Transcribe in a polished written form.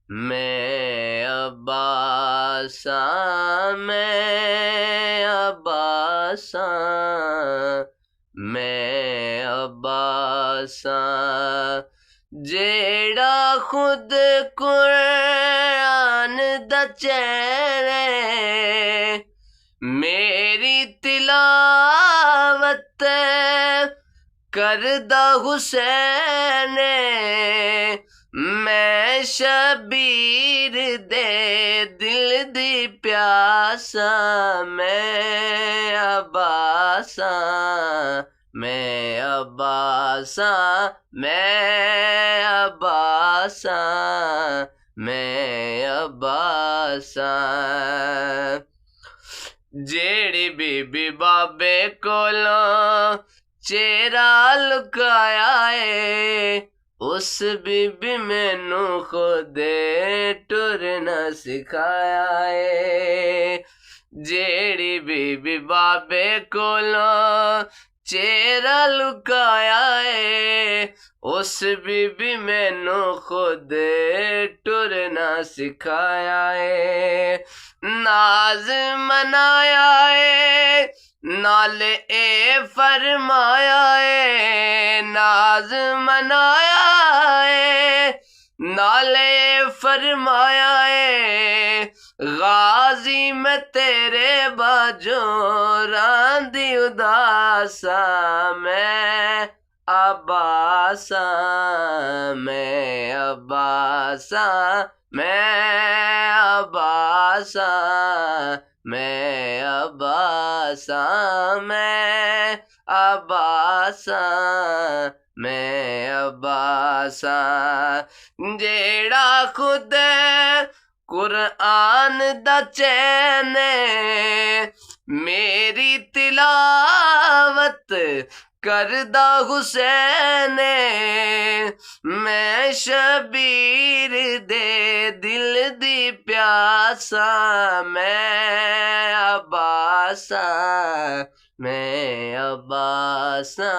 मैं अब्बासा मैं अब्बासा मैं अब्बासा जेड़ा खुद कुरान दा चेहरे मेरी तिलावत करदा हुसैन मैं शबीर दे दिल दी प्यासा मैं अब्बासा मैं अब्बासा मैं अब्बासा मैं अब्बासा जेड़ी बीबी बाबे कोलों चेहरा लुकाया है उस बीबी मैनू खुदे टुरना सिखाया है। जेड़ी बीबी बाबे कोलों चेहरा लुकाया है उस बीबी मैनू खुदे टुरना सिखाया है। नाज मनाया है नाले ए फरमाया है नाज मनाया है नाले फरमाया है गाजी में तेरे बाजो रांदी उदासा मैं अब्बासा मैं अब्बासा मैं अब्बासा मैं अब्बासा मैं अब्बासा मैं अब्बासा जेड़ा खुद कुरान दा चैन मेरी तिलावत करदा हुसैन मैं शबीर दे दिल दी प्यासा मैं अब्बासा मैं अब्बासा।